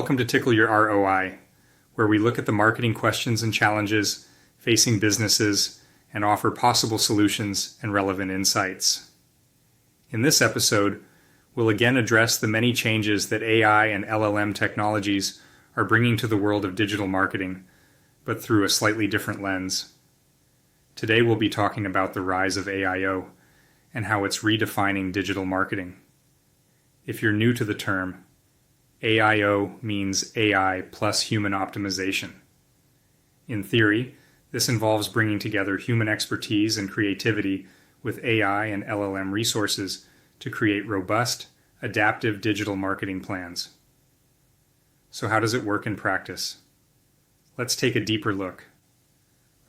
Welcome to Tickle Your R.O.I, where we look at the marketing questions and challenges facing businesses and offer possible solutions and relevant insights. In this episode, we'll again address the many changes that AI and LLM technologies are bringing to the world of digital marketing, but through a slightly different lens. Today we'll be talking about the rise of AIO and how it's redefining digital marketing. If you're new to the term, AIO means AI plus human optimization. In theory, this involves bringing together human expertise and creativity with AI and LLM resources to create robust, adaptive digital marketing plans. So how does it work in practice? Let's take a deeper look.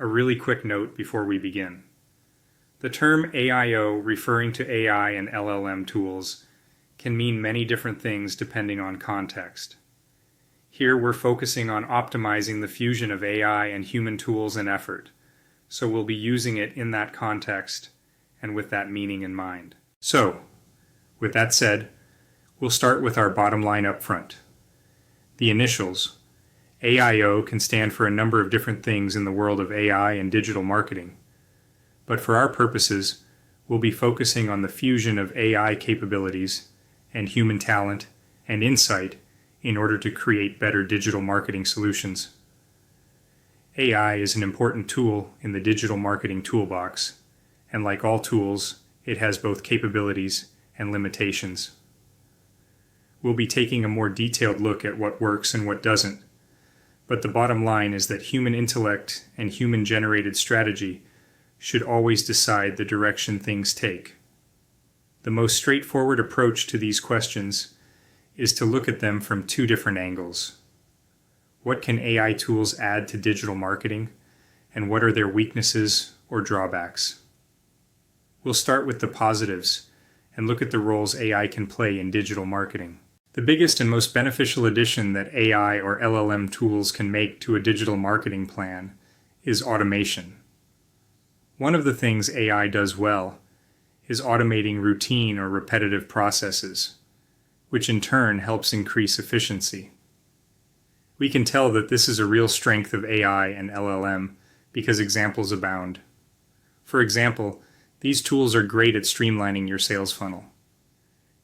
A really quick note before we begin. The term AIO, referring to AI and LLM tools, can mean many different things depending on context. Here we're focusing on optimizing the fusion of AI and human tools and effort, so we'll be using it in that context and with that meaning in mind. So, with that said, we'll start with our bottom line up front. The initials. AIO can stand for a number of different things in the world of AI and digital marketing, but for our purposes, we'll be focusing on the fusion of AI capabilities and human talent and insight in order to create better digital marketing solutions. AI is an important tool in the digital marketing toolbox, and like all tools, it has both capabilities and limitations. We'll be taking a more detailed look at what works and what doesn't, but the bottom line is that human intellect and human-generated strategy should always decide the direction things take. The most straightforward approach to these questions is to look at them from two different angles. What can AI tools add to digital marketing, and what are their weaknesses or drawbacks? We'll start with the positives and look at the roles AI can play in digital marketing. The biggest and most beneficial addition that AI or LLM tools can make to a digital marketing plan is automation. One of the things AI does well is automating routine or repetitive processes, which in turn helps increase efficiency. We can tell that this is a real strength of AI and LLM because examples abound. For example, these tools are great at streamlining your sales funnel.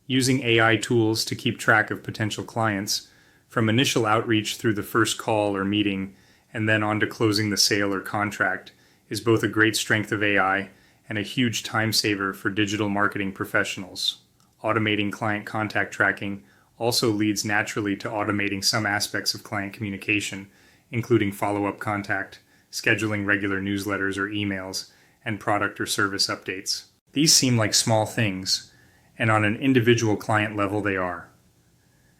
Using AI tools to keep track of potential clients, from initial outreach through the first call or meeting, and then on to closing the sale or contract, is both a great strength of AI and a huge time saver for digital marketing professionals. Automating client contact tracking also leads naturally to automating some aspects of client communication, including follow-up contact, scheduling regular newsletters or emails, and product or service updates. These seem like small things, and on an individual client level they are.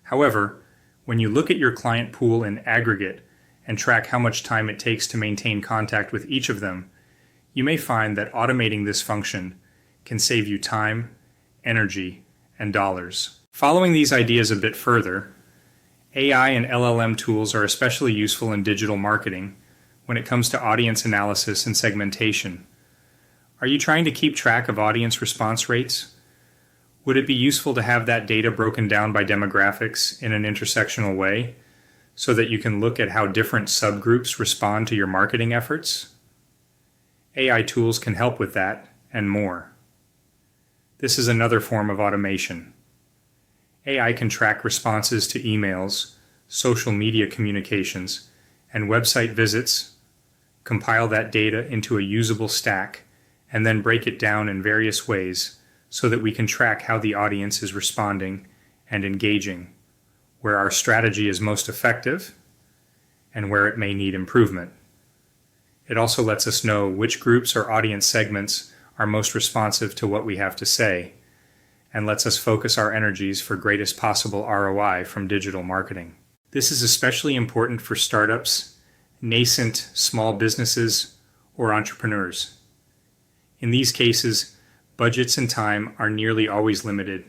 However, when you look at your client pool in aggregate and track how much time it takes to maintain contact with each of them, you may find that automating this function can save you time, energy, and dollars. Following these ideas a bit further, AI and LLM tools are especially useful in digital marketing when it comes to audience analysis and segmentation. Are you trying to keep track of audience response rates? Would it be useful to have that data broken down by demographics in an intersectional way so that you can look at how different subgroups respond to your marketing efforts? AI tools can help with that and more. This is another form of automation. AI can track responses to emails, social media communications, and website visits, compile that data into a usable stack, and then break it down in various ways so that we can track how the audience is responding and engaging, where our strategy is most effective, and where it may need improvement. It also lets us know which groups or audience segments are most responsive to what we have to say, and lets us focus our energies for greatest possible ROI from digital marketing. This is especially important for startups, nascent small businesses, or entrepreneurs. In these cases, budgets and time are nearly always limited,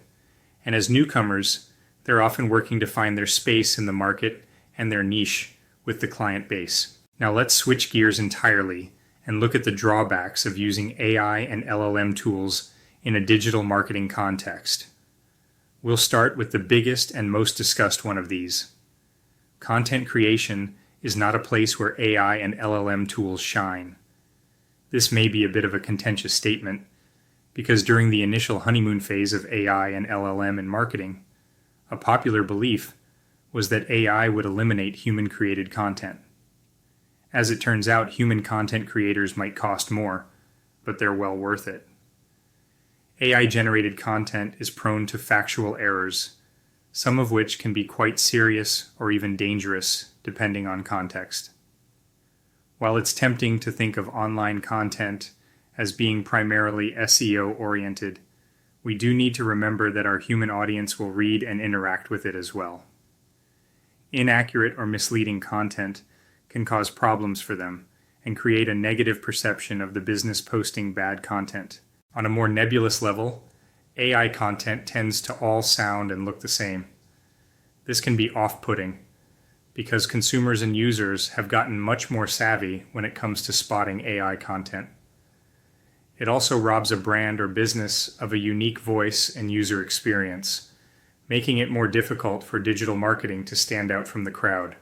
and as newcomers, they're often working to find their space in the market and their niche with the client base. Now let's switch gears entirely and look at the drawbacks of using AI and LLM tools in a digital marketing context. We'll start with the biggest and most discussed one of these: content creation is not a place where AI and LLM tools shine. This may be a bit of a contentious statement, because during the initial honeymoon phase of AI and LLM in marketing, a popular belief was that AI would eliminate human-created content. As it turns out, human content creators might cost more, but they're well worth it. AI-generated content is prone to factual errors, some of which can be quite serious or even dangerous, depending on context. While it's tempting to think of online content as being primarily SEO-oriented, we do need to remember that our human audience will read and interact with it as well. Inaccurate or misleading content can cause problems for them and create a negative perception of the business posting bad content. On a more nebulous level, AI content tends to all sound and look the same. This can be off-putting because consumers and users have gotten much more savvy when it comes to spotting AI content. It also robs a brand or business of a unique voice and user experience, making it more difficult for digital marketing to stand out from the crowd.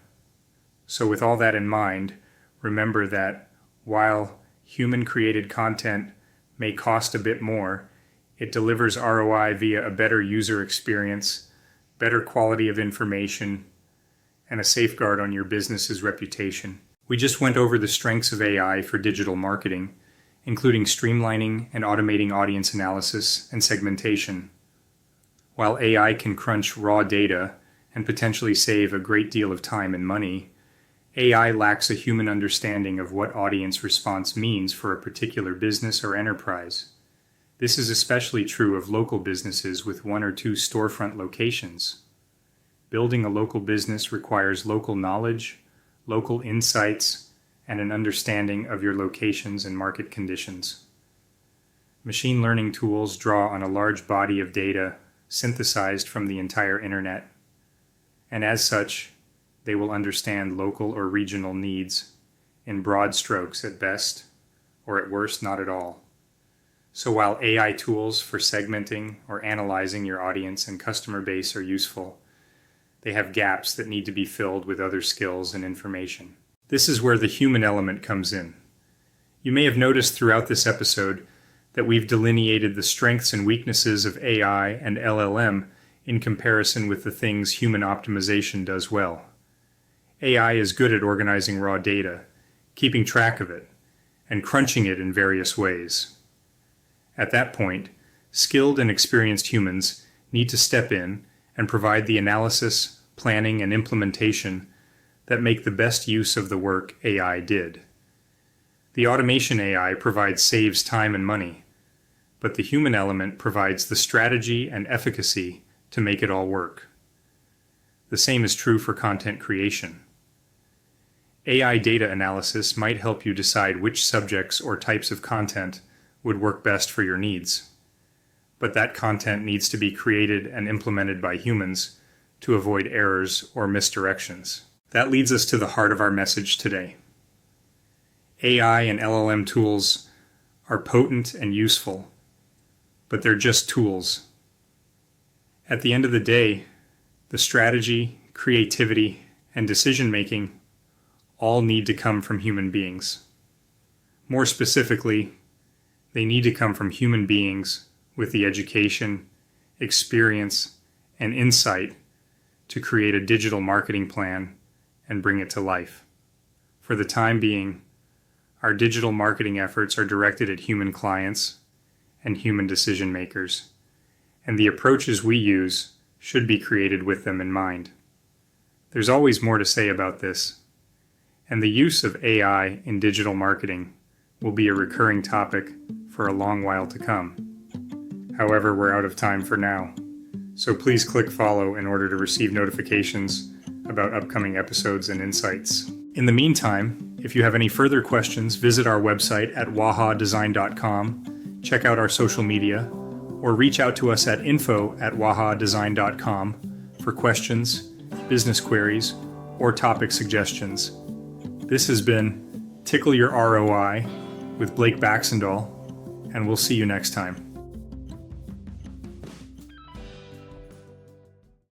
So with all that in mind, remember that while human-created content may cost a bit more, it delivers ROI via a better user experience, better quality of information, and a safeguard on your business's reputation. We just went over the strengths of AI for digital marketing, including streamlining and automating audience analysis and segmentation. While AI can crunch raw data and potentially save a great deal of time and money, AI lacks a human understanding of what audience response means for a particular business or enterprise. This is especially true of local businesses with 1 or 2 storefront locations. Building a local business requires local knowledge, local insights, and an understanding of your locations and market conditions. Machine learning tools draw on a large body of data synthesized from the entire internet, and as such, they will understand local or regional needs in broad strokes at best, or at worst, not at all. So while AI tools for segmenting or analyzing your audience and customer base are useful, they have gaps that need to be filled with other skills and information. This is where the human element comes in. You may have noticed throughout this episode that we've delineated the strengths and weaknesses of AI and LLM in comparison with the things human optimization does well. AI is good at organizing raw data, keeping track of it, and crunching it in various ways. At that point, skilled and experienced humans need to step in and provide the analysis, planning, and implementation that make the best use of the work AI did. The automation AI saves time and money, but the human element provides the strategy and efficacy to make it all work. The same is true for content creation. AI data analysis might help you decide which subjects or types of content would work best for your needs, but that content needs to be created and implemented by humans to avoid errors or misdirections. That leads us to the heart of our message today. AI and LLM tools are potent and useful, but they're just tools. At the end of the day, the strategy, creativity, and decision-making all need to come from human beings. More specifically, they need to come from human beings with the education, experience, and insight to create a digital marketing plan and bring it to life. For the time being, our digital marketing efforts are directed at human clients and human decision makers, and the approaches we use should be created with them in mind. There's always more to say about this, and the use of AI in digital marketing will be a recurring topic for a long while to come. However, we're out of time for now, so please click follow in order to receive notifications about upcoming episodes and insights. In the meantime, if you have any further questions, visit our website at wahhadesign.com, check out our social media, or reach out to us at info@wahhadesign.com for questions, business queries, or topic suggestions. This has been Tickle Your R.O.I. with Baxendell, and we'll see you next time.